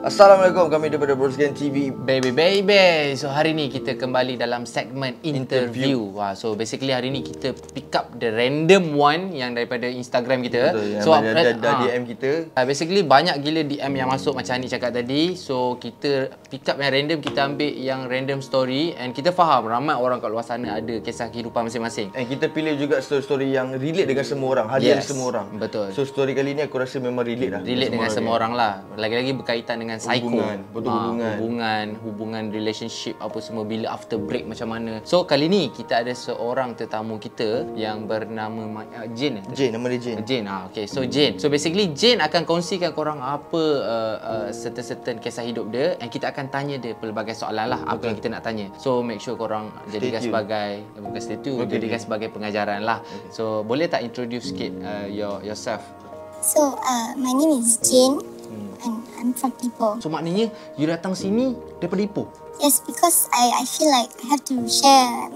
Assalamualaikum, kami daripada Brosgan TV. Baby. So hari ni kita kembali dalam segmen interview. Wah, so basically hari ni kita pick up the random one yang daripada Instagram kita. Betul, yang so ada DM kita. Basically banyak gila DM yang masuk macam Ani cakap tadi. So kita pick up yang random, kita ambil yang random story, and kita faham ramai orang kat luar sana ada kisah kehidupan masing-masing. And kita pilih juga story-story yang relate dengan semua orang, hadir semua orang. Betul. So story kali ni aku rasa memang relate lah. Relate dengan semua orang lah. Lagi-lagi berkaitan dengan psycho. Hubungan, relationship apa semua, bila after break macam mana. So kali ni kita ada seorang tetamu kita yang bernama Jane. Nama dia Jane. Okay. So Jane. So basically Jane akan kongsikan korang apa certain kisah hidup dia, and kita akan tanya dia pelbagai soalan lah. Apa yang kita nak tanya. So make sure korang jadikan sebagai jadikan sebagai pengajaran lah. So boleh tak introduce sikit yourself? So my name is Jane. And I'm from Ipoh. So maknanya you datang sini daripada Ipoh? Yes, because I feel like I have to share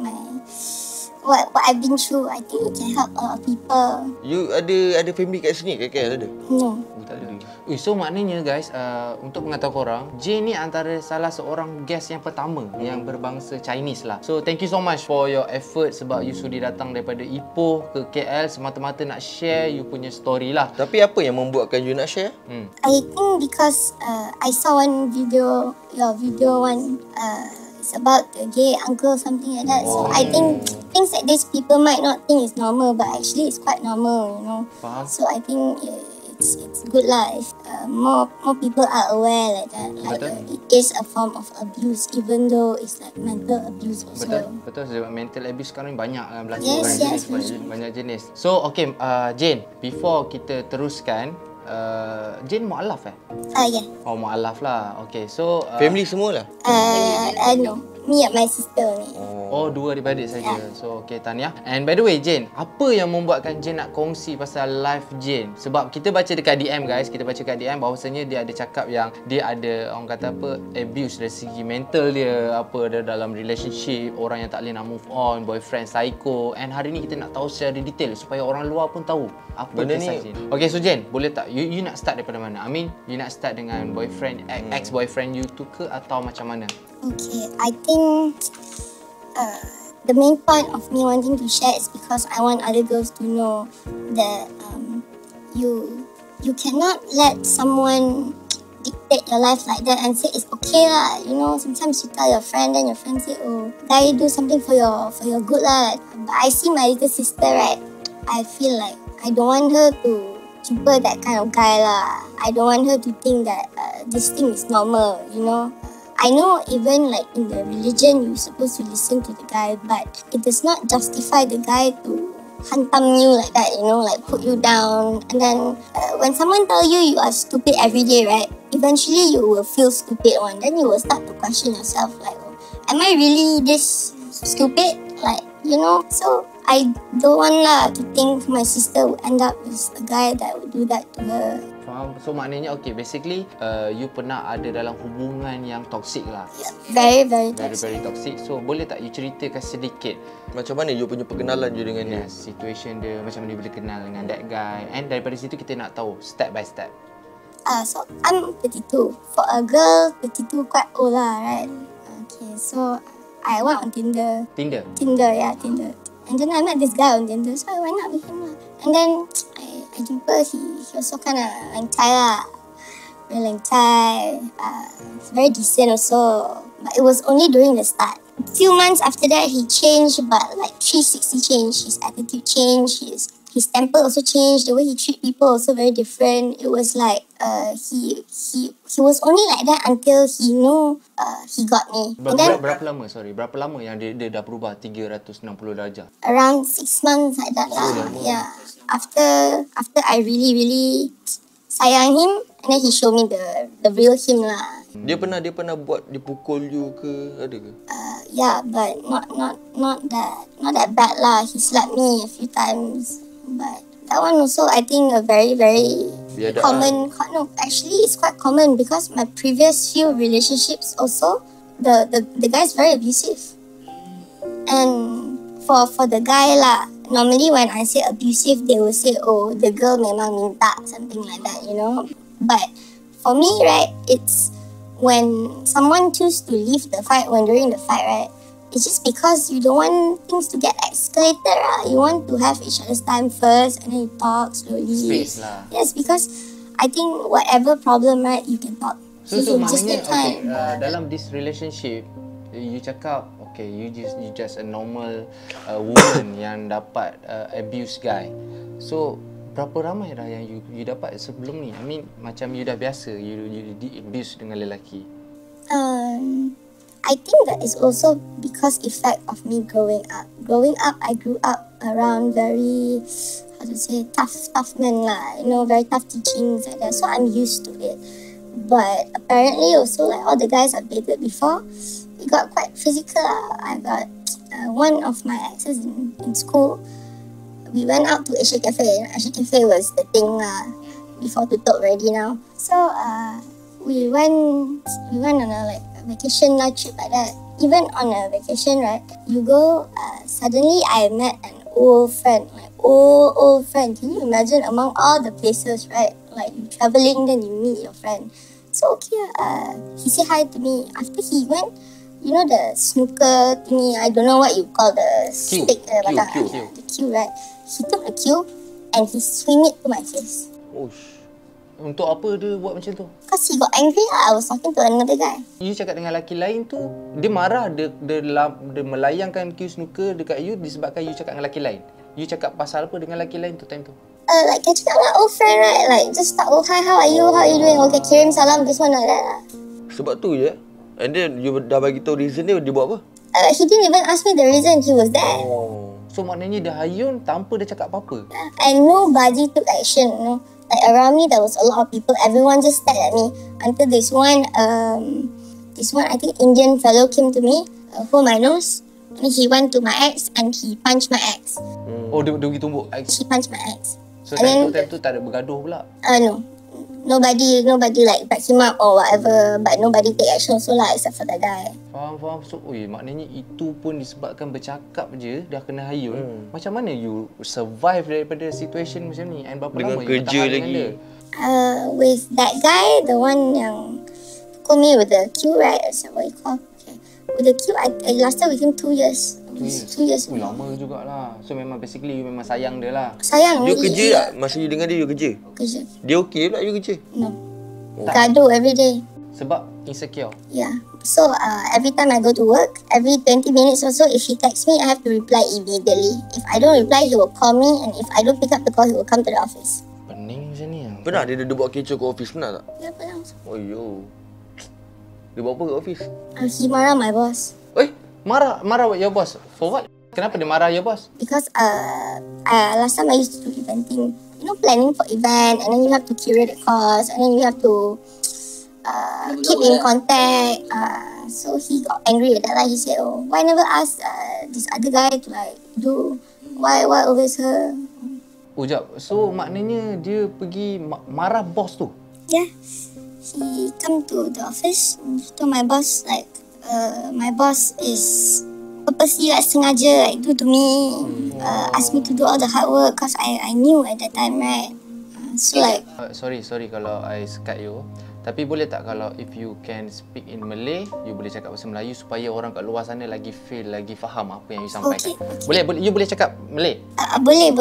what I've been through. I think it can help a lot of people. You ada family kat sini ke KL ada? No. Tak ada. So maknanya guys, untuk mengatakan korang, Jane ni antara salah seorang guest yang pertama yang berbangsa Chinese lah. So thank you so much for your effort, sebab you sudi datang daripada Ipoh ke KL semata-mata nak share you punya story lah. Tapi apa yang membuatkan you nak share? I think because I saw one video, it's about the gay uncle, something like that. So I think things like this people might not think is normal, but actually it's quite normal, you know. Faham. So I think it's good lah if more people are aware like that. Like it is a form of abuse, even though it's like mental abuse also. Betul. Sebab mental abuse sekarang banyak berlaku. Yes, banyak jenis. So okay, Jane, before kita teruskan, Jane mu'alaf Yeah. Oh, mu'alaf lah. Okay, so Family semua lah? No. Me and my sister ni. Oh, dua adik-beradik saja. So, okay, tahniah. And by the way, Jane, apa yang membuatkan Jane nak kongsi pasal life Jane? Sebab kita baca dekat DM, guys. Kita baca dekat DM bahawasanya dia ada cakap yang dia ada, orang kata apa, abuse dari segi mental dia, apa, dia dalam relationship, orang yang tak boleh nak move on, boyfriend psycho. And hari ni kita nak tahu secara detail supaya orang luar pun tahu apa benda kisah ni. Jane. Okay, so Jane, boleh tak? You nak start daripada mana? I mean, you nak start dengan boyfriend, ex-boyfriend you tu ke, atau macam mana? Okay, I think the main point of me wanting to share is because I want other girls to know that you cannot let someone dictate your life like that and say it's okay lah. You know, sometimes you tell your friend, then your friend say, oh, guy, do something for your good lah. But I see my little sister, right? I feel like I don't want her to jumpa that kind of guy lah. I don't want her to think that this thing is normal, you know. I know even like in the religion you're supposed to listen to the guy, but it does not justify the guy to hantam you like that, you know, like put you down. And then when someone tell you are stupid every day, right, eventually you will feel stupid one. Then you will start to question yourself like, oh, am I really this stupid? Like, you know, so I don't want lah to think my sister would end up with a guy that would do that to her. Faham? So maknanya okay, basically you pernah ada dalam hubungan yang toxic lah. Yeah, very toxic. So boleh tak you ceritakan sedikit macam mana you punya perkenalan you dengan dia? Situation dia, macam mana you boleh kenal dengan that guy, and daripada situ kita nak tahu step by step. So I'm 32. For a girl, 32 quite old lah, right? Okay, so I went on Tinder. Tinder. And then I met this guy on Tinder, so I went out with him lah. And then I jumpa, he also kind of lengcai lah. Very lengcai. He's very decent also. But it was only during the start. A few months after that, he changed, but like 360 changed. His attitude changed, his temper also changed. The way he treat people also very different. It was like he was only like that until he knew he got me. Berapa lama yang dia dah berubah 360 darjah? Around 6 months like that lah. Yeah. After I really sayang him, and then he showed me the real him lah. Dia pernah buat dipukul you ke, ada ke? Yeah, but not that bad lah. He slapped me a few times, but that one also I think a very common. No, actually it's quite common because my previous few relationships also the guy's very abusive, and for the guy lah. Normally when I say abusive, they will say, oh, the girl memang minta, something like that, you know. But for me, right, it's when someone choose to leave the fight when during the fight, right? It's just because you don't want things to get escalated, right? You want to have each other's time first and then you talk slowly. Space lah. Yes, because I think whatever problem, right, you can talk. So just maknanya take time. dalam this relationship you cakap okay, you just a normal woman yang dapat abuse guy. So berapa ramai dah yang you dapat sebelum ni? I mean macam you dah biasa you di abuse dengan lelaki. I think that is also because effect of me growing up. Growing up, I grew up around very, how to say, tough men lah. You know, very tough teachings like that. So I'm used to it. But apparently also like all the guys I've dated before, we got quite physical. I got one of my exes in school. We went out to Asia Cafe. Asia Cafe was the thing before tutup already now. So we went on a like vacation trip like that. Even on a vacation, right? You go. Suddenly, I met an old friend, like old friend. Can you imagine among all the places, right? Like you traveling, then you meet your friend. So okay, he said hi to me. After he went, you know the snooker thingy. I don't know what you call the stick. The cue, right? He took the cue and he swing it to my face. Osh. Untuk apa dia buat macam tu? Because he got angry lah. I was talking to another guy. You cakap dengan lelaki lain tu, dia marah, dia melayangkan cue snooker dekat you disebabkan you cakap dengan lelaki lain. You cakap pasal apa dengan lelaki lain tu time tu? Like catching up like old friend, right? Like just start, oh hi, how are you doing? Okay, kirim salam, this one like that lah. Sebab tu je. And then you dah bagi tahu reason dia buat apa? He didn't even ask me the reason. He was there. So maknanya dah hayun tanpa dia cakap apa-apa. And nobody took action, you know. Like around me there was a lot of people. Everyone just stared at me until this one I think Indian fellow came to me, hold my nose. And he went to my ex and he punched my ex. Oh, dia pergi tumbuk ex. He punched my ex. So time tu tak ada bergaduh pula? No. Nobody like back him up or whatever, but nobody take action also lah except for that guy. Faham. So, maknanya itu pun disebabkan bercakap je dah kena hayun. Macam mana you survive daripada situation macam ni? And berapa dengan lama kerja you bertahan lagi? dengan dia? With that guy, the one yang call me with the Q, right? Is that what you call? Okay. With the Q, I lasted with him 2 years. 2 years. Lama jugalah. So memang basically you memang sayang dia lah. Sayang. You kerja tak? Masa you dengan dia, you kerja? Kerja. Dia okey pula you kerja? No. Gaduh every day. Sebab insecure. Yeah. So every time I go to work, every 20 minutes or so, if he texts me, I have to reply immediately. If I don't reply, he will call me, and if I don't pick up the call, he will come to the office. Pening macam ni lah. Pernah dia buat kecoh kat office? Pernah tak? Ya, pernah. Oh yo. Dia buat apa kat office? He marah my boss. Marah your boss? For what? Kenapa dia marah your boss? Because last time I used to do eventing. You know, planning for event, and then you have to curate the cost, and then you have to keep in contact. So he got angry at that. Like he said, "Oh, why never ask this other guy to like do? Why always her?" Jap. So maknanya dia pergi marah bos tu? Yeah, he come to the office and he told my boss like, my boss is purposely like sengaja like do to me, ask me to do all the hard work because I knew at that time, right? So like sorry kalau I sekat you. Tapi boleh tak kalau if you can speak in Malay, you boleh cakap bahasa Melayu supaya orang kat luar sana lagi feel, lagi faham apa yang you sampaikan. Okay. Boleh, you boleh cakap Malay? Boleh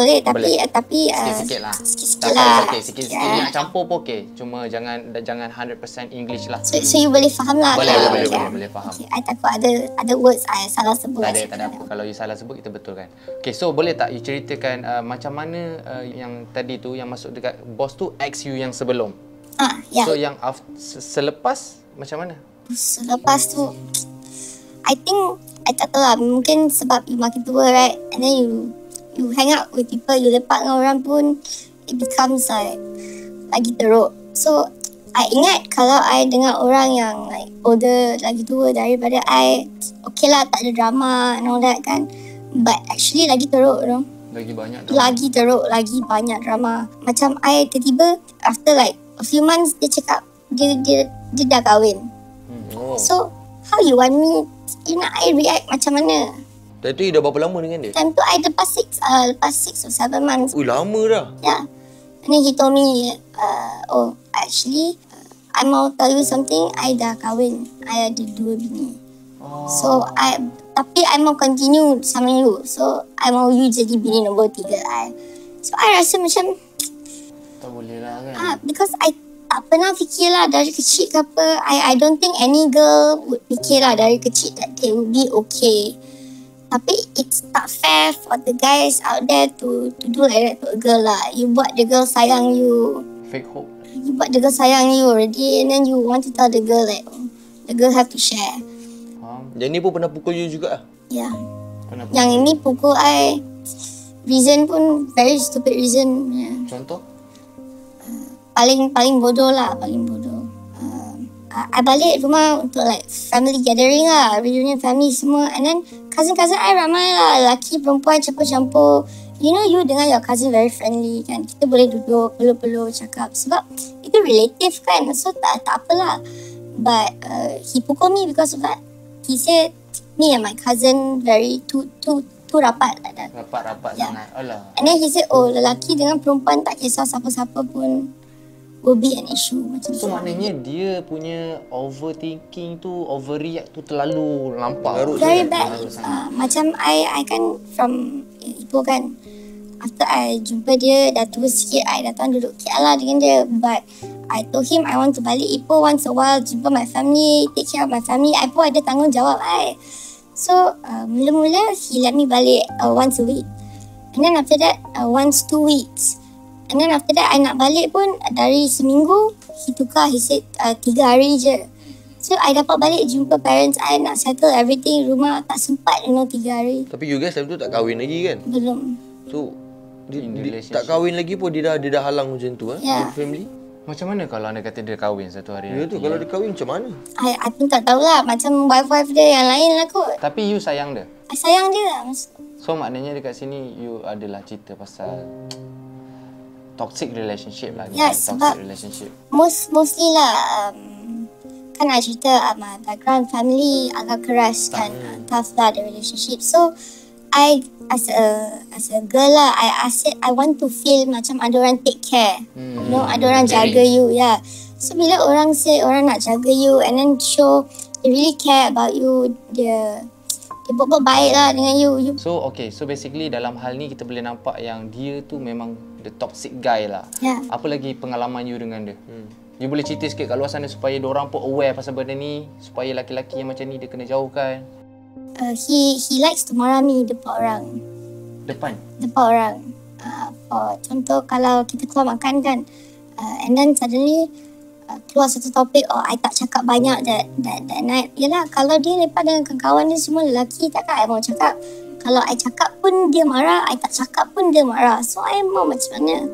tapi sikit-sikit lah. Sikit-sikit lah. Sikit-sikit. Nak campur pun okey. Cuma jangan 100% English lah. So you boleh faham lah. Boleh faham. Okay, I takut ada words I salah sebut. Tak ada apa. Kalau you salah sebut, kita betulkan. Okay, so boleh tak you ceritakan macam mana yang tadi tu, yang masuk dekat bos tu, ex you yang sebelum? Yeah. So yang selepas macam mana? Selepas tu, I think, I tak tahu lah, mungkin sebab you makin tua, right? And then you hang out with people, you lepak dengan orang pun, it becomes like lagi teruk. So I ingat kalau I dengar orang yang like older, lagi tua daripada I, okay lah, tak ada drama and all that kan. But actually lagi teruk, you know. Lagi banyak drama. Lagi teruk, lagi banyak drama. Macam I tiba-tiba after like a few months dia cakap dia dah kahwin. So how you want me, you nak I react macam mana? Time tu you dah berapa lama dengan dia? Time tu I lepas 6 or 7 months. Ui, lama dah. Yeah. And then he told me, actually I mau tell you something, I dah kahwin. I ada 2 bini. So, tapi I mau continue sama you. So, I mau you jadi bini nombor 3 I. So, I rasa macam, Tak boleh lah kan. because I tak pernah fikir lah dari kecil ke apa. I don't think any girl would fikir lah dari kecil that they would be okay. Tapi it's tak fair for the guys out there to do like that to a girl lah. You buat the girl sayang you. Fake hope. You buat the girl sayang you already, and then you want to tell the girl like, oh, the girl have to share. Yang ni pun pernah pukul you juga lah. Yeah. Kenapa? Yang ini pukul I. Reason pun very stupid reason. Yeah. Contoh? Paling bodoh lah, paling bodoh. I balik rumah untuk like family gathering lah, reunion family semua, and then cousin-cousin I ramai lah, lelaki perempuan campur-campur. You know, you dengan your cousin very friendly kan, kita boleh duduk peluk-peluk cakap sebab itu relative kan, so tak apalah. But he pukul me because of that. He said me and my cousin very too rapat like that. Rapat-rapat Yeah. sangat. Alah. And then he said, oh, lelaki dengan perempuan tak kisah siapa-siapa pun will be an issue macam So tu. maknanya dia punya overthinking tu, overreact tu terlalu lampau. Terlarut Very sangat. bad. Terlarut sangat. Macam I kan from Ipoh kan. After I jumpa dia, dah tua sikit, I datang duduk KL lah dengan dia. But I told him I want to balik Ipoh once a while, jumpa my family, take care of my family. I pun ada tanggungjawab I. So, mula-mula he let me balik once a week. And then after that, once 2 weeks. And then after that, I nak balik pun dari seminggu, he tukar, he said 3 hari je. So, I dapat balik jumpa parents I, nak settle everything, rumah tak sempat, 3 hari. Tapi you guys time tu tak kahwin lagi kan? Belum. So, In dia relationship. tak kahwin lagi pun dia dah halang macam tu Yeah. family. Macam mana kalau anda kata dia kahwin satu hari Ya nanti? tu kalau dia kahwin macam mana? I pun tak tahulah, macam wife-wife dia yang lain lah kot. Tapi you sayang dia. I sayang dia lah. So maknanya dekat sini you adalah cerita pasal toxic relationship lah. Ya, Toxic sebab- relationship. Mostly lah, kan I cerita my background family agak keras kan, tough lah the relationship. So, I as a girl lah, I said I want to feel macam ada orang take care. You know, ada orang jaga you, yeah. So, bila orang say orang nak jaga you and then show they really care about you, dia buat baik lah dengan you. So okay, so basically dalam hal ni kita boleh nampak yang dia tu memang the toxic guy lah. Yeah. Apa lagi pengalaman you dengan dia? You boleh cerita sikit kat luar sana supaya diorang pun aware pasal benda ni, supaya laki-laki yang macam ni dia kena jauhkan. He likes to marah me depan orang. Depan. Orang. For contoh kalau kita keluar makan kan, and then suddenly keluar satu topik, I tak cakap banyak that night. Yelah, kalau dia lepak dengan kawan dia semua lelaki, takkan I mau cakap. Kalau I cakap pun dia marah, I tak cakap pun dia marah. So I mau macam mana?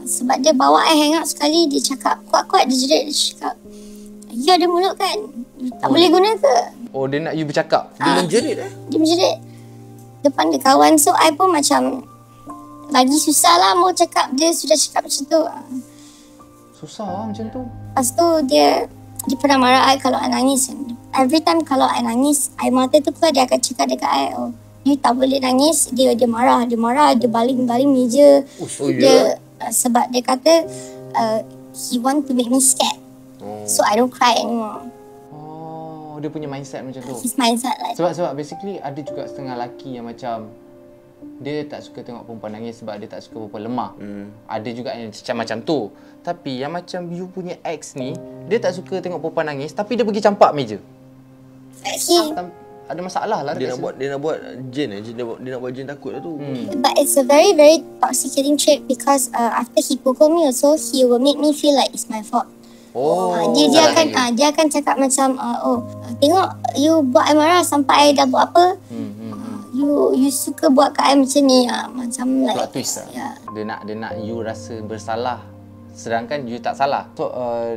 Sebab dia bawa I hang out sekali, dia cakap kuat-kuat, dia jerit, dia cakap, you ada mulut kan? You tak boleh guna ke? Oh, dia nak you bercakap. Dia menjerit Dia menjerit depan dia kawan. So I pun macam lagi susah lah mau cakap. Dia sudah cakap macam tu. Susah lah macam tu. Lepas tu dia pernah marah I kalau I nangis. Every time kalau I nangis, I mata tu keluar, dia akan cakap dekat I, oh, you tak boleh nangis. Dia marah, dia baling-baling meja. Dia sebab dia kata he want to make me scared. So I don't cry anymore. Oh, dia punya mindset macam tu. His mindset like Sebab basically ada juga setengah lelaki yang macam dia tak suka tengok perempuan nangis sebab dia tak suka perempuan lemah. Ada juga yang macam tu. Tapi yang macam you punya ex ni, dia tak suka tengok perempuan nangis tapi dia pergi campak meja. Ada masalah lah Dia dekat nak buat Jane dia nak buat Jane takut lah tu. But it's a very, very toxicating trait because after he pukul me also, he will make me feel like it's my fault. Dia akan cakap macam tengok you buat I marah sampai I dah buat apa. You suka buat kat I macam ni, macam like plot twist lah. Yeah. Dia nak you rasa bersalah sedangkan you tak salah. So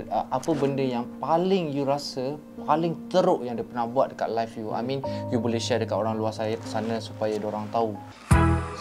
apa benda yang paling you rasa paling teruk yang dia pernah buat dekat live you? I mean, you boleh share dekat orang luar sana supaya diorang tahu.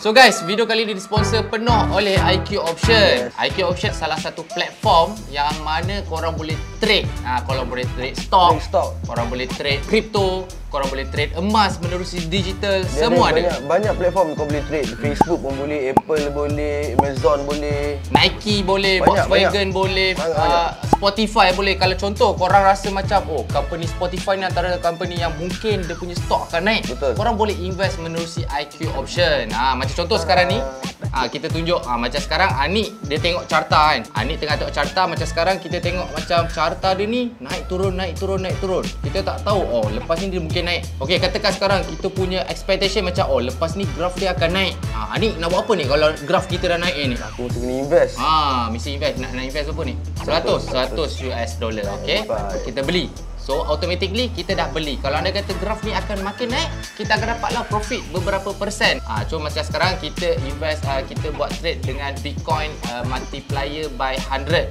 So guys, video kali ini disponsor penuh oleh IQ Option. IQ Option salah satu platform yang mana korang boleh trade. Korang boleh trade stock, korang boleh trade crypto, korang boleh trade emas menerusi digital, Dia semua ada. banyak platform kau boleh trade. Facebook pun boleh, Apple boleh, Amazon boleh. Nike boleh, Banyak, Volkswagen boleh, Banyak. Spotify boleh. Kalau contoh korang rasa macam company Spotify ni antara company yang mungkin dia punya stok akan naik. Betul. Korang boleh invest menerusi IQ option. Macam contoh sekarang ni kita tunjuk macam sekarang Anik dia tengok carta kan. Anik tengah tengok carta, macam sekarang kita tengok macam carta dia ni naik turun. Kita tak tahu lepas ni dia mungkin naik. Okey, katakan sekarang kita punya expectation macam lepas ni graf dia akan naik. Anik nak buat apa ni kalau graf kita dah naik ni? Aku mesti kena invest. Mesti invest. Nak invest apa ni? 100 US dollar. Okey. Kita beli. So automatically kita dah beli. Kalau anda kata graf ni akan makin naik, kita akan dapatlah profit beberapa persen. Cuma macam sekarang kita invest, kita buat trade dengan Bitcoin multiplier by 100.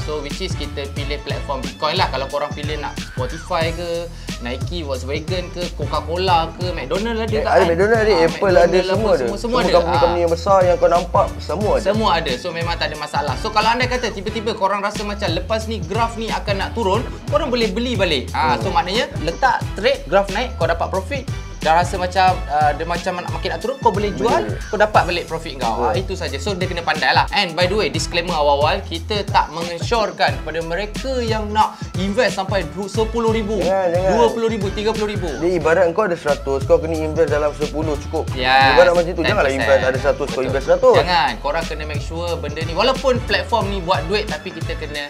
So which is kita pilih platform Bitcoin lah. Kalau korang pilih nak Spotify ke, Nike, Volkswagen ke, Coca-Cola ke, McDonald ada tak? Ada McDonald ada, Apple ada, semua ada. Semua ada. Company-company yang besar yang kau nampak semua ada. Semua ada. So memang tak ada masalah. So kalau anda kata tiba-tiba korang rasa macam lepas ni graf ni akan nak turun, korang boleh beli balik. So maknanya letak trade, graf naik, kau dapat profit. Dah rasa macam dia macam nak makin nak turun, kau boleh jual, kau dapat balik profit kau. Itu saja. So dia kena pandai lah. And by the way, disclaimer awal-awal, kita tak mengesyorkan kepada mereka yang nak invest sampai RM10,000, RM20,000, RM30,000. Dia ibarat kau ada 100, kau kena invest dalam 10 cukup. Yes, Ibarat macam tu, janganlah 10%. invest ada 100, kau invest 100. Jangan. Korang kena make sure benda ni, walaupun platform ni buat duit, tapi kita kena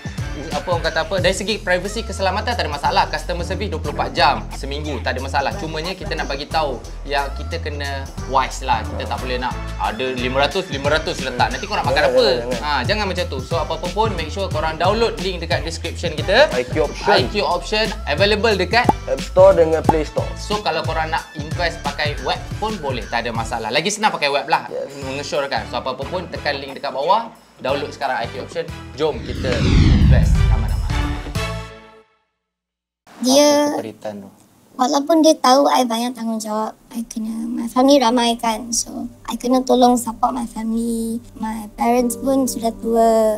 orang kata apa, dari segi privacy keselamatan tak ada masalah. Customer service 24 jam seminggu tak ada masalah. Cumanya kita nak bagi tahu yang kita kena wise lah. Kita tak boleh nak ada 500 letak. Nanti korang makan apa? Jangan macam tu. So apa-apa pun make sure korang download link dekat description kita. IQ option available dekat App Store dengan Play Store. So kalau korang nak invest pakai web pun boleh, tak ada masalah. Lagi senang pakai web lah. Mengesyorkan. So apa-apa pun tekan link dekat bawah. Download sekarang IQ option. Jom kita invest aman-aman. Dia walaupun dia tahu I banyak tanggungjawab, I kena, my family ramai kan, so I kena tolong support my family. My parents pun sudah tua.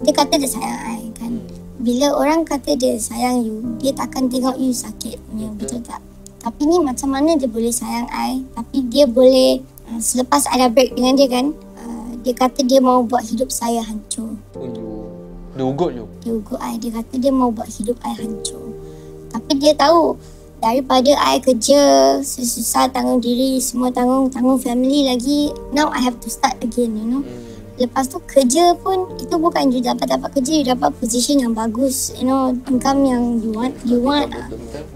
Dia kata dia sayang I kan. Bila orang kata dia sayang you, dia takkan tengok you sakit punya, betul tak? Tapi ni macam mana dia boleh sayang I, tapi dia boleh, selepas I dah break dengan dia kan, dia kata dia mau buat hidup saya hancur. Dia ugut you? Dia ugut I. Dia kata dia mau buat hidup I hancur. Tapi dia tahu daripada I kerja susah tanggung diri, semua tanggung family lagi, now I have to start again, you know. Lepas tu kerja pun itu bukan you dapat kerja, you dapat position yang bagus, you know, income yang you want.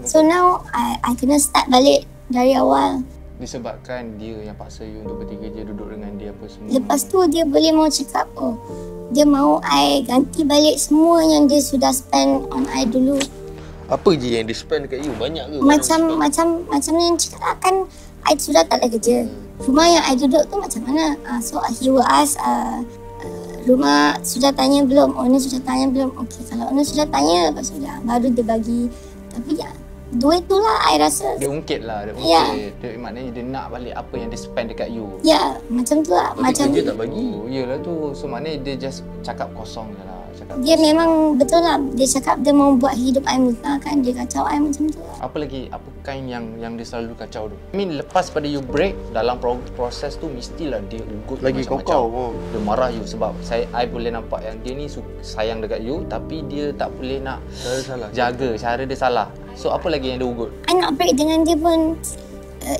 So now I kena start balik dari awal. Disebabkan dia yang paksa you untuk bertiga je, duduk dengan dia apa semua. Lepas tu dia boleh mau cakap, dia mau I ganti balik semua yang dia sudah spend on I dulu. Apa je yang dia spend dekat you? Banyak ke? Macam yang cakap kan, I sudah tak ada kerja. Rumah yang I duduk tu macam mana? So he will ask, rumah sudah tanya belum? Owner sudah tanya belum? Okay, kalau owner sudah tanya, lepas sudah baru dia bagi. Tapi ya, duit tu lah I rasa. Dia ungkit lah, dia ungkit. Ya. Dia maknanya dia nak balik apa yang dia spend dekat you. Ya, macam tu lah. Macam kerja tak bagi. Yelah tu. So maknanya dia just cakap kosong je lah. dia memang betul lah. Dia cakap dia mau buat hidup I musnah kan. Dia kacau I macam tu lah. Apa lagi? Apa kind yang dia selalu kacau tu? I mean lepas pada you break, dalam proses tu mestilah dia ugut Lagi macam-macam. Dia marah you sebab I boleh nampak yang dia ni sayang dekat you, tapi dia tak boleh nak jaga. Cara dia salah. So apa lagi yang dia ugut? I nak break dengan dia pun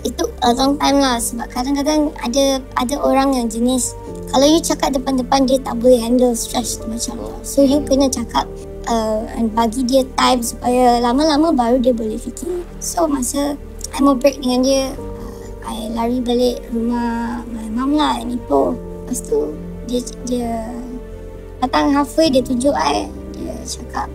itu a long time lah. Sebab kadang-kadang ada orang yang jenis, kalau you cakap depan-depan dia tak boleh handle stress tu macam tu. So you kena cakap bagi dia time supaya lama-lama baru dia boleh fikir. So masa I mau break dengan dia, I lari balik rumah my mom lah yang Ipoh. Lepas tu dia datang halfway, dia tunjuk I. Dia cakap,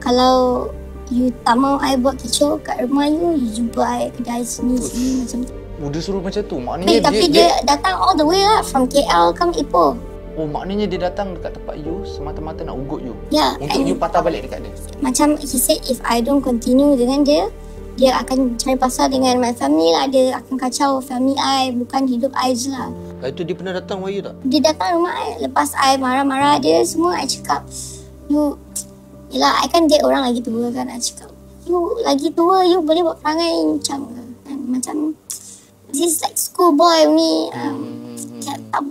kalau you tak mau I buat kecoh kat rumah you jumpa I kedai sini macam tu. Dia suruh macam tu? Maknanya Tapi dia datang all the way lah from KL come Ipoh. Oh, maknanya dia datang dekat tempat you semata-mata nak ugut you? Ya. Untuk you patah balik dekat dia? Macam he said if I don't continue dengan dia akan cari pasal dengan my family lah. Dia akan kacau family I, bukan hidup I je lah. Itu dia pernah datang rumah you tak? Dia datang rumah I. Lepas I marah-marah dia semua, I cakap, you, yelah I kan date orang lagi tua kan. I cakap, you lagi tua, you boleh buat perangai macam this is like schoolboy ni.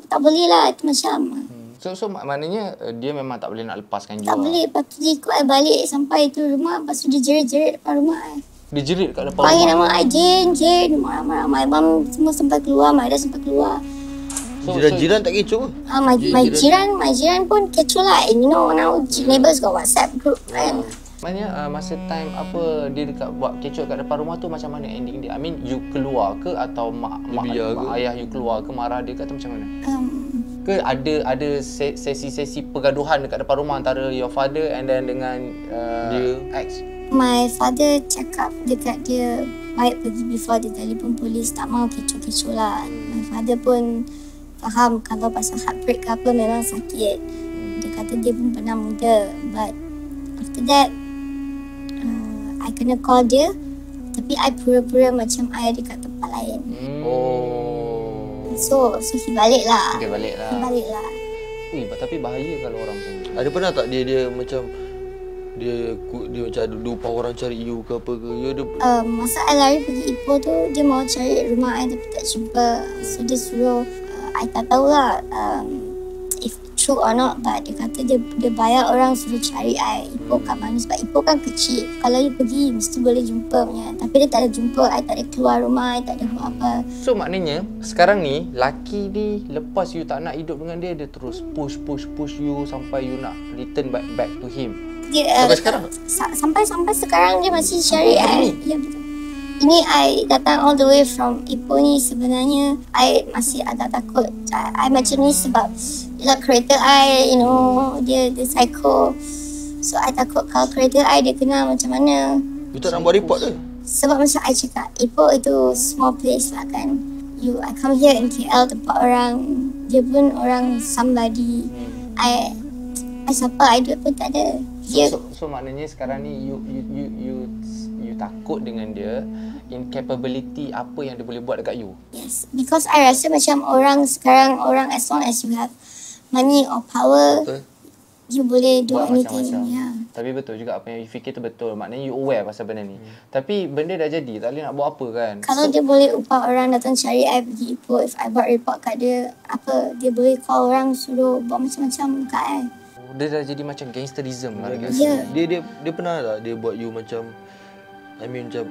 Tak boleh lah, itu macam. So maknanya dia memang tak boleh nak lepaskan you. Tak boleh, lepas tu dia ikut I balik sampai tu rumah, lepas tu dia jerit-jerit depan rumah I. Dia jerit kat depan Panggil rumah. nama I, Jane, marah-marah. My mum semua sampai keluar, my dad sampai keluar. Jiran-jiran tak kecoh ke? My jiran pun kecoh lah. And you know, now neighbours got WhatsApp group kan. Maknanya masa time apa dia dekat buat kecoh kat depan rumah tu macam mana ending dia? I mean you keluar ke atau mak ayah you keluar ke, marah dia ke atau macam mana? Ke ada sesi-sesi pergaduhan dekat depan rumah antara your father and then dengan dia ex? My father cakap dekat dia baik pergi before dia telefon polis, tak mau kecoh-kecoh lah. My father pun faham kalau pasal heartbreak ke apa memang sakit. Dia kata dia pun pernah muda, but after that I kena call dia, tapi I pura-pura macam I ada kat tempat lain. So he balik lah. Dia balik lah. Ui, tapi bahaya kalau orang macam tu. Ada pernah tak dia macam dia macam ada upah orang cari you ke apa ke? You ada masa I lari pergi Ipoh tu, dia mau cari rumah I tapi tak jumpa. So dia suruh, I tak tahulah if true or not, but dia kata dia bayar orang suruh cari I Ipoh kat mana, sebab Ipoh kan kecil. Kalau you pergi mesti boleh jumpa punya. Tapi dia tak ada jumpa, I tak ada keluar rumah, I tak ada buat apa. So maknanya sekarang ni laki ni lepas you tak nak hidup dengan dia, dia terus push you sampai you nak return back to him. Dia, sampai sekarang? Sampai sekarang dia masih cari I. Ya betul. Ini I datang all the way from Ipoh ni, sebenarnya I masih agak takut. I macam ni sebab ialah kereta I, you know, dia psycho. So I takut kalau kereta I dia kena macam mana. You tak nak buat report ke? Sebab macam I cakap, Ipoh itu small place lah kan. I come here in KL tempat orang, dia pun orang somebody. I siapa, I duit pun tak ada. So maknanya sekarang ni you takut dengan dia, incapability apa yang dia boleh buat dekat you. Yes, because I rasa macam orang sekarang, as long as you have money or power, you boleh do buat anything. macam-macam. Yeah. Tapi betul juga apa yang you fikir tu betul. Maknanya you aware pasal benda ni. Tapi benda dah jadi, tak boleh nak buat apa kan. Kalau dia boleh upah orang datang cari I pergi Ipoh, if I buat report kat dia, apa, dia boleh call orang suruh buat macam-macam kat I. Dia dah jadi macam gangsterism lah dekat Ya. Dia pernah tak dia buat you macam, I mean macam,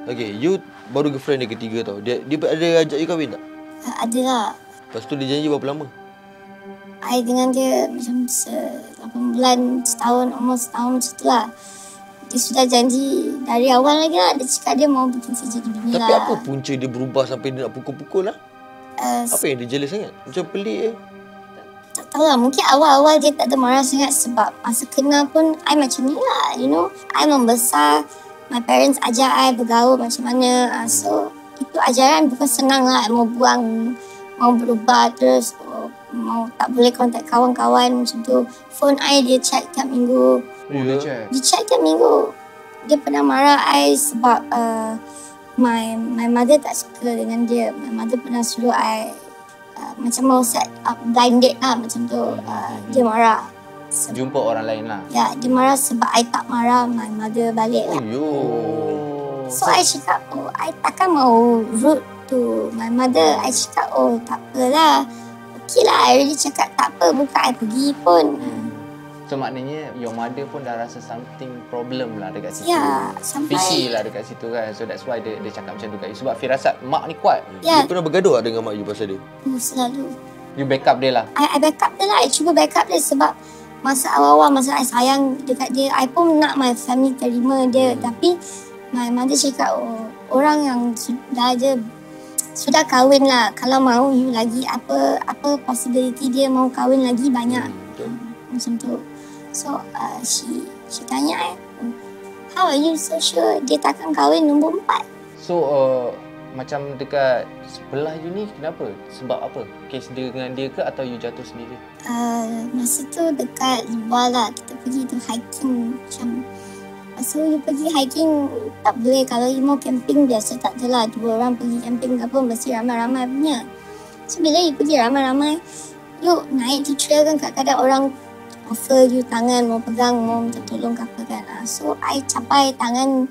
okay, you baru girlfriend dia ketiga tau. Dia ada ajak you kahwin tak? Ada lah. Lepas tu dia janji berapa lama? I dengan dia macam 8 bulan, setahun, almost setahun macam tu lah. Dia sudah janji dari awal lagi lah. Dia cakap dia mau bikin saya jadi bini lah. Tapi apa punca dia berubah sampai dia nak pukul-pukul lah? Apa yang dia jealous sangat? Macam pelik Tak tahu lah, mungkin awal-awal dia tak ada marah sangat sebab masa kenal pun I macam ni lah, you know. I membesar, my parents ajar I bergaul macam mana. So itu ajaran bukan senang lah. I mau buang, mau berubah terus, mau tak boleh kontak kawan-kawan macam tu. Phone I dia check tiap minggu. dia check. Dia check tiap minggu. Dia pernah marah I sebab my mother tak suka dengan dia. My mother pernah suruh I macam mau set up blind date lah macam tu. Dia marah. Jumpa orang lain lah. Ya, dia marah sebab I tak marah my mother balik lah. So I cakap, I takkan mau rude to my mother. I cakap, tak apalah. Okay lah, I already cakap tak apa, bukan I pergi pun. So maknanya your mother pun dah rasa something problem lah dekat situ. Ya, sampai Fishy lah dekat situ kan. So that's why dia cakap macam tu kat you. Sebab firasat mak ni kuat. ya, Dia pernah bergaduh tak dengan mak you pasal dia? selalu. You backup dia lah. I backup dia lah. I cuba backup dia sebab masa awal-awal, masa I sayang dekat dia, I pun nak my family terima dia. Tapi my mother cakap, orang yang sudah kahwin lah. Kalau mau you lagi, apa possibility dia mau kahwin lagi banyak. Macam tu. So she tanya I, how are you so sure dia takkan kahwin nombor 4? So macam dekat sebelah you ni kenapa? Sebab apa? Kes dia dengan dia ke atau you jatuh sendiri? Masa tu dekat luar lah, kita pergi tu hiking macam. Masa you pergi hiking tak boleh, kalau you mau camping biasa tak adalah 2 orang pergi camping ke apa, mesti ramai-ramai punya. So bila you pergi ramai-ramai, you naik tu trail kan, kadang-kadang orang offer you tangan, mau pegang, mau minta tolong ke apa kan. So I capai tangan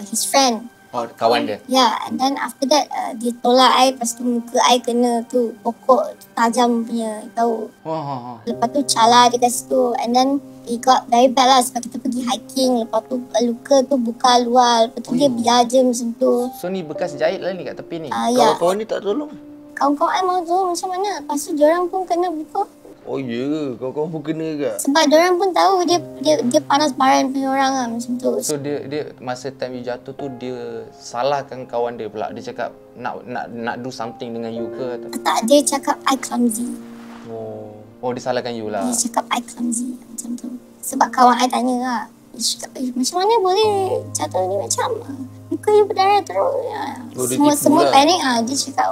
his friend. Oh, kawan dia. Yeah, and then after that dia tolak I, lepas tu muka I kena tu pokok tajam punya, tahu. Wah. Lepas tu cala dia kat situ, and then it got very bad lah sebab kita pergi hiking, lepas tu luka tu buka luar, lepas tu dia biar je macam tu. So ni bekas jahit lah ni kat tepi ni. Ya, Kawan-kawan ni tak tolong? kawan-kawan I mau tu macam mana, lepas tu diorang pun kena buka. Oh ya ke? Kawan-kawan pun kena ke? Sebab diorang pun tahu dia panas baran punya orang lah macam tu. So dia masa time you jatuh tu dia salahkan kawan dia pula. Dia cakap nak do something dengan you ke atau? Tak, dia cakap I clumsy. Oh dia salahkan you lah. Dia cakap I clumsy macam tu. Sebab kawan I tanya lah, dia cakap macam mana boleh jatuh ni macam muka you berdarah terus. Oh, dia Semua tipu lah. panik lah. Dia cakap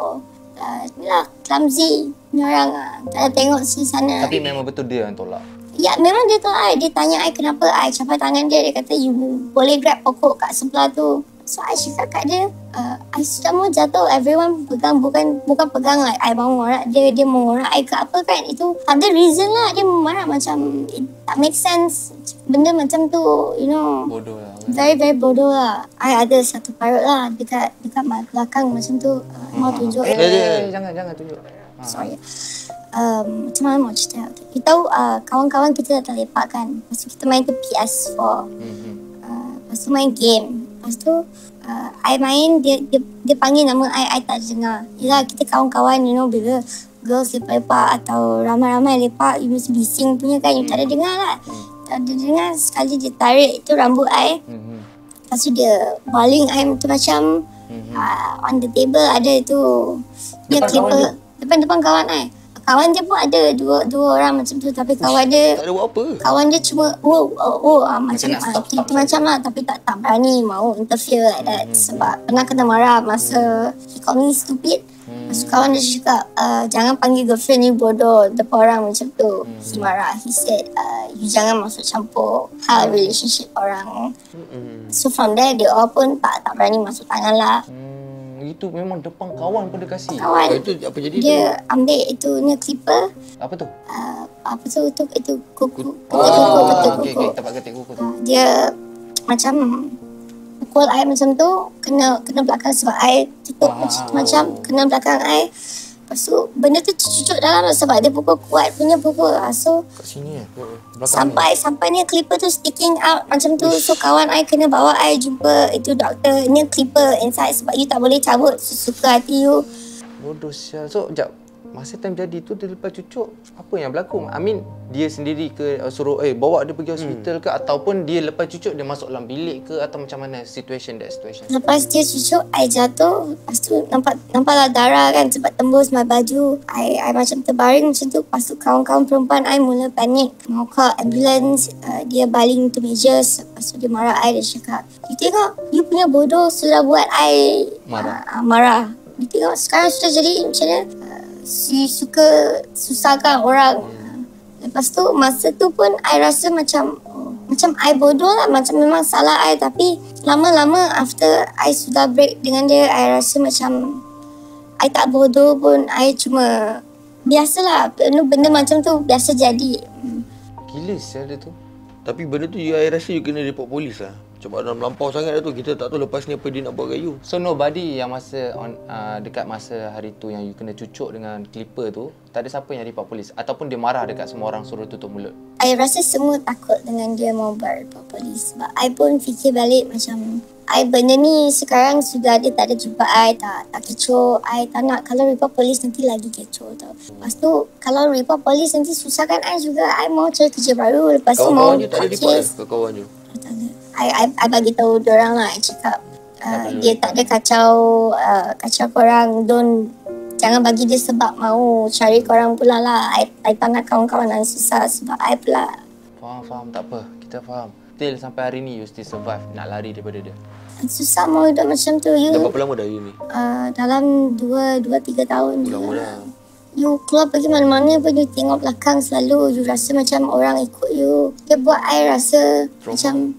ni lah clumsy ni orang tak ada tengok sini sana. Tapi memang betul dia yang tolak. Ya, memang dia tahu I. Dia tanya I kenapa I capai tangan dia. Dia kata you boleh grab pokok kat sebelah tu. So I cakap kat dia, I sudah mau jatuh. Everyone pegang, bukan pegang like I mau ngorak dia mau ngorak I ke apa kan. Itu ada reason lah dia marah macam it tak make sense. Benda macam tu, you know. Bodoh lah. Very very bodoh lah. I ada satu parut lah dekat belakang macam tu. Mau tunjuk. Jangan tunjuk. Sorry. Macam mana mau cerita? Okay. Kita tahu kawan-kawan kita datang lepak kan. Lepas tu kita main tu PS4. Lepas tu main game. Lepas tu I main, dia panggil nama I tak dengar. Yelah kita kawan-kawan, you know, bila girls lepak-lepak atau ramai-ramai lepak, you mesti bising punya kan, you tak ada dengar lah. Tak ada dengar, sekali dia tarik tu rambut I. Lepas tu dia baling I tu macam on the table ada tu. Dia clipper. Depan kawan I. Kawan dia pun ada dua orang macam tu, tapi kawan dia Tak ada buat apa? kawan dia cuma macam kita macam lah, tapi tak berani mau interfere like that. Sebab pernah kena marah masa he call me stupid. Lepas tu kawan dia cakap jangan panggil girlfriend ni bodoh depan orang macam tu. He marah, he said you jangan masuk campur hal relationship orang. So from there dia all pun tak berani masuk tangan lah. Itu memang depan kawan pun dia kasih. Kawan Itu apa jadi tu? dia ambil itu ni clipper, Apa tu? apa tu itu kuku, Okey, tempat ketik kuku tu. dia macam pukul I macam tu, kena belakang sebab I tutup macam kena belakang I. Lepas tu benda tu cucuk dalam sebab dia pukul kuat punya pukul. So Kat sini belakang sampai ni clipper tu sticking out macam tu. So kawan I kena bawa I jumpa itu doktor. Ni clipper inside sebab you tak boleh cabut sesuka hati you. Bodoh sial. So, sekejap. Masa time jadi tu dia lepas cucuk, apa yang berlaku? I mean, dia sendiri ke suruh bawa dia pergi hospital ke, ataupun dia lepas cucuk dia masuk dalam bilik ke, atau macam mana situation? Lepas dia cucuk, I jatuh. Lepas tu nampaklah darah kan sebab tembus my baju. I macam terbaring macam tu. Lepas tu kawan-kawan perempuan I mula panik. Mau call ambulance. Dia baling tu meja. Lepas tu dia marah I. Dia cakap, you tengok, you punya bodoh sudah buat I marah. You tengok sekarang sudah jadi macam mana? Si suka susahkan orang. Lepas tu masa tu pun I rasa macam I bodoh lah, macam memang salah I. Tapi lama-lama after I sudah break dengan dia, I rasa macam I tak bodoh pun. I cuma biasalah, benda macam tu biasa jadi. Gila sial dia tu. Tapi benda tu I rasa you kena report polis lah. Macam dah melampau sangat dah tu. Kita tak tahu lepas ni apa dia nak buat kat you. So nobody yang dekat masa hari tu yang you kena cucuk dengan clipper tu, tak ada siapa yang report polis ataupun dia marah dekat semua orang suruh tutup mulut? I rasa semua takut dengan dia mau report polis. Sebab I pun fikir balik macam I benda ni sekarang sudah dia tak ada jumpa I, tak kecoh. I tak nak kalau report polis nanti lagi kecoh tau. Lepas tu kalau report polis nanti susahkan I juga. I mau cari kerja baru. Lepas tu mau Kawan-kawan you tak ada report lah ke kawan you? I bagi tahu diorang lah. I cakap dia tak ada kacau korang. Jangan bagi dia sebab mau cari korang pula lah. I tak nak kawan-kawan yang susah sebab I pula. Faham, tak apa. Kita faham. Till sampai hari ni you still survive, nak lari daripada dia. Susah mau hidup macam tu. Dah berapa lama dah you ni? Dalam 2-3 tahun je. Lama dah. You keluar pergi mana-mana pun you tengok belakang selalu. You rasa macam orang ikut you. Dia buat I rasa macam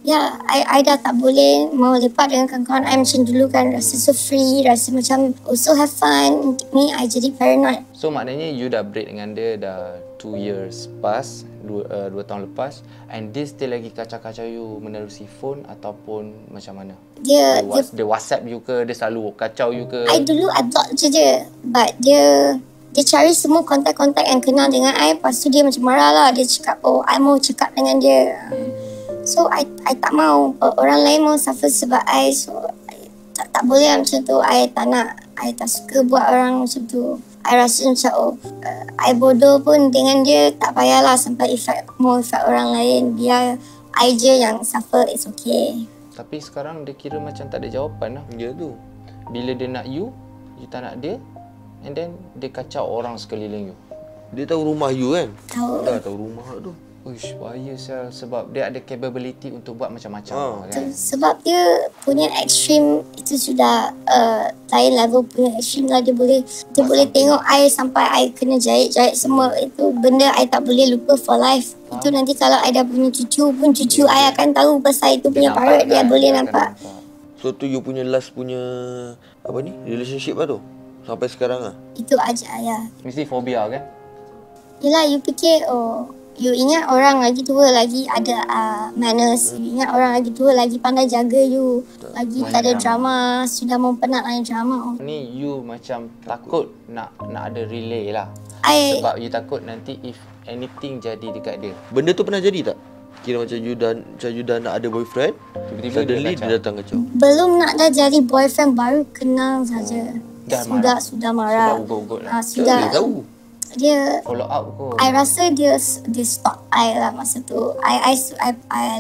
I dah tak boleh mau lepak dengan kawan-kawan I macam dulu kan. Rasa so free, rasa macam also have fun. Ni I jadi paranoid. So maknanya you dah break dengan dia dah 2 years pas, 2 tahun lepas, and dia still lagi kacau-kacau you menerusi phone ataupun macam mana? Dia WhatsApp you ke? Dia selalu kacau you ke? I dulu I block je dia. But dia cari semua kontak-kontak yang kenal dengan I. Lepas tu dia macam marah lah. Dia cakap, oh I mau cakap dengan dia. So I tak mau orang lain mau suffer sebab I. So I tak boleh lah macam tu. I tak nak. I tak suka buat orang macam tu. I rasa macam I bodoh pun dengan dia. Tak payahlah sampai mau effect orang lain. Biar I je yang suffer, it's okay. Tapi sekarang dia kira macam tak ada jawapan lah. Ya tu. Bila dia nak you tak nak dia. And then dia kacau orang sekeliling you. Dia tahu rumah you kan? Tahu. Dah tahu rumah tu. Uish, bahaya sel. Sebab dia ada capability untuk buat macam-macam kan. Sebab dia punya ekstrim itu sudah lain level punya ekstrim lah. Dia boleh tengok I sampai I kena jahit semua. Itu benda I tak boleh lupa for life. Itu nanti kalau I dah punya cucu pun, cucu I akan tahu pasal itu punya parrot. Dia boleh nampak. So tu you punya last punya apa ni? Relationship lah tu? Sampai sekarang lah? Itu aja ya. Mesti fobia kan? Yelah, you fikir you ingat orang lagi tua lagi ada manners. You ingat orang lagi tua lagi pandai jaga you. Lagi tak ada drama. Sudah mempenat lain drama. Ni you macam takut nak ada relay lah. Sebab you takut nanti if anything jadi dekat dia. Benda tu pernah jadi tak? Kira macam you dah nak ada boyfriend, tiba-tiba suddenly dia datang kacau. Belum nak dah jadi boyfriend, baru kenal saja. Sudah marah. Sudah ugut-ugut lah. Sudah. Dia tahu. Dia follow up kot. I rasa dia stalk I lah masa tu. I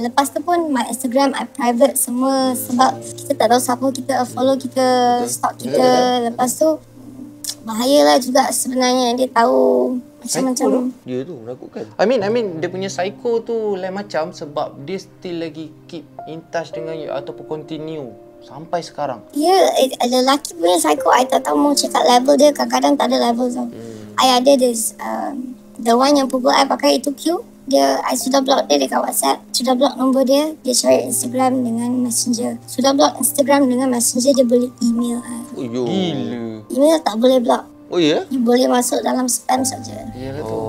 lepas tu pun my Instagram I private semua sebab kita tak tahu siapa kita follow, kita stalk kita. Lepas tu bahayalah juga sebenarnya. Dia tahu macam-macam. Dia tu menakutkan. I mean dia punya psycho tu lain macam sebab dia still lagi keep in touch dengan you ataupun continue sampai sekarang. Ya, lelaki punya psycho I tak tahu mau cakap level dia. Kadang-kadang tak ada level tau. I ada this the one yang pukul I pakai itu Q. I sudah block dia dekat WhatsApp. Sudah block nombor dia. Dia cari Instagram dengan Messenger. Sudah block Instagram dengan Messenger. Dia boleh email I. Oh yo. Gila. Email tak boleh block. Oh ya? You boleh masuk dalam spam saja. Yalah tu.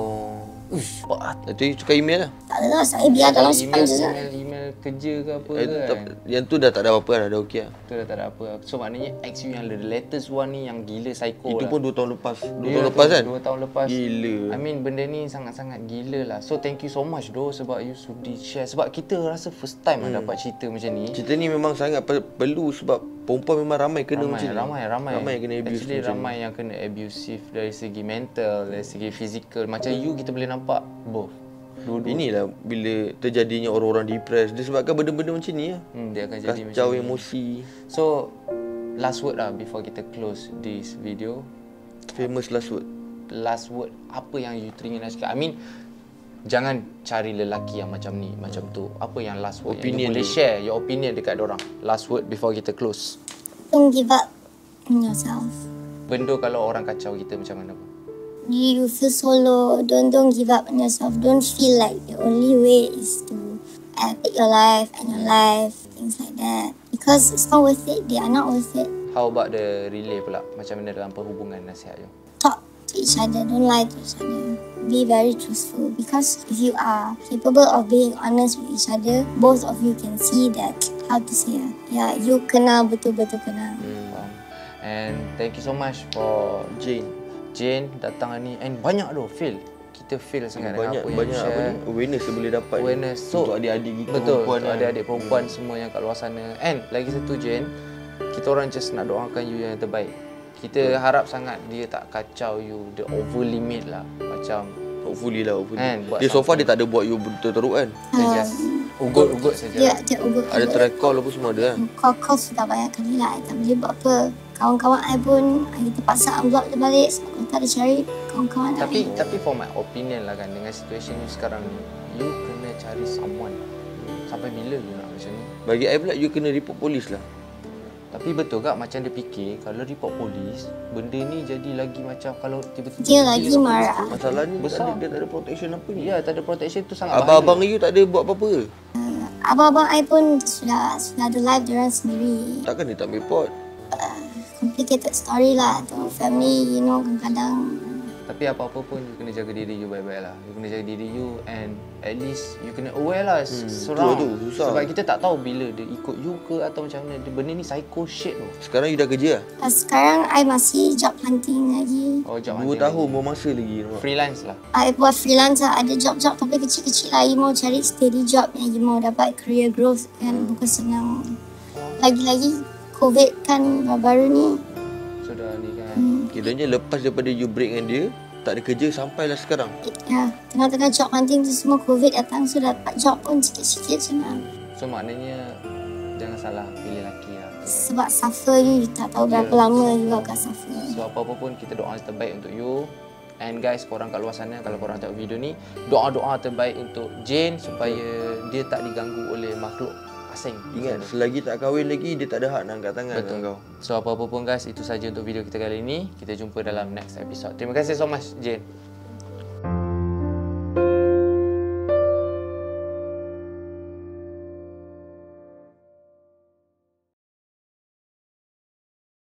Uish, nanti cakap email lah. Tak ada lah, saya biar dalam spam saja. Email kerja ke apa kan. Yang tu dah tak ada apa-apa lah, dah okey lah. Tu dah tak ada apa. So maknanya ex you yang the latest one ni yang gila psycho Itu lah. pun 2 tahun lepas. 2 tahun lepas kan? 2 tahun lepas. Gila. I mean benda ni sangat-sangat gila lah. So thank you so much doh sebab you sudi share. Sebab kita rasa first time dapat cerita macam ni. Cerita ni memang sangat perlu sebab perempuan memang ramai kena macam ni. Ramai yang kena abuse. Actually ramai yang kena abusive dari segi mental, dari segi fizikal. Macam you kita boleh nampak both. Inilah bila terjadinya orang-orang depressed. Disebabkan benda-benda macam ni lah. Dia akan jadi kacau macam emosi. So last word lah before kita close this video. Famous last word. Last word apa yang you teringin nak cakap? I mean jangan cari lelaki yang macam ni, macam tu. Apa yang last word Opinion yang you boleh dia. share your opinion dekat dorang. Last word before kita close. Don't give up on yourself. Benda kalau orang kacau kita macam mana pun. You feel so low. Don't give up on yourself. Don't feel like the only way is to take your life and your life, things like that. Because it's not worth it. They are not worth it. How about the relay pula? Macam mana dalam perhubungan nasihat you? Talk to each other. Don't lie to each other. Be very truthful. Because if you are capable of being honest with each other, both of you can see that, how to say, you kenal betul-betul kenal. Faham. And thank you so much for Jane datang hari ni. And banyak tu feel. Kita feel sangat Banyak dengan apa yang apa share. ni awareness yang boleh dapat. Awareness. So, untuk adik-adik kita betul, perempuan untuk kan. adik-adik perempuan semua yang kat luar sana. And lagi satu Jane, kita orang just nak doakan you yang terbaik. Kita harap sangat dia tak kacau you the over limit lah. Macam Hopefully lah, hopefully. Kan, buat Dia so far dia tak ada buat you teruk kan. dia just ugut-ugut saja. Dia ugut. Ada try call apa semua ada kan. Call sudah banyak kali lah. I tak boleh buat apa. Kawan-kawan I pun, I terpaksa unblock dia balik sebab aku tak ada cari kawan-kawan I. Tapi for my opinion lah kan, dengan situation you sekarang ni, you kena cari someone. Sampai bila you nak macam ni? Bagi I pula you kena report polis lah. Tapi betul tak macam dia fikir kalau report polis, benda ni jadi lagi macam kalau tiba-tiba Dia lagi marah. Masalahnya Besar. dia tak ada protection apa ni. Ya, tak ada protection tu sangat Abang-abang bahaya. you tak ada buat apa-apa ke? Abang-abang I pun sudah ada live diorang sendiri. Takkan dia tak ambil pot? Complicated story lah. Tu family, you know, kadang-kadang Tapi apa-apa pun you kena jaga diri you baik-baik lah. You kena jaga diri you and at least you kena aware lah surround. tu, susah. Sebab kita tak tahu bila dia ikut you ke atau macam mana. Benda ni psycho shit tu. Sekarang you dah kerja lah? sekarang I masih job hunting lagi. Oh, job 2 hunting tahun lagi. buang masa lagi. Nampak? Freelance lah. I buat freelance lah. Ada job-job tapi kecil-kecil lah. You mau cari steady job yang you mau dapat career growth kan. Bukan senang. Lagi-lagi COVID kan baru-baru ni. Sudah ni kan. Kiranya lepas daripada you break dengan dia, tak ada kerja sampailah sekarang. Ya, tengah-tengah job hunting tu semua COVID datang. So dapat job pun sikit-sikit senang. So maknanya jangan salah pilih lelaki lah. Sebab suffer you tak tahu berapa lama juga akan suffer. So apa-apa pun kita doa yang terbaik untuk you. And guys, korang kat luar sana kalau korang tengok video ni, doa-doa terbaik untuk Jane supaya dia tak diganggu oleh makhluk asing. Ingat, selagi tak kahwin lagi, dia tak ada hak nak angkat tangan Betul. dengan kau. So apa-apa pun guys, itu saja untuk video kita kali ini. Kita jumpa dalam next episode. Terima kasih so much Jane.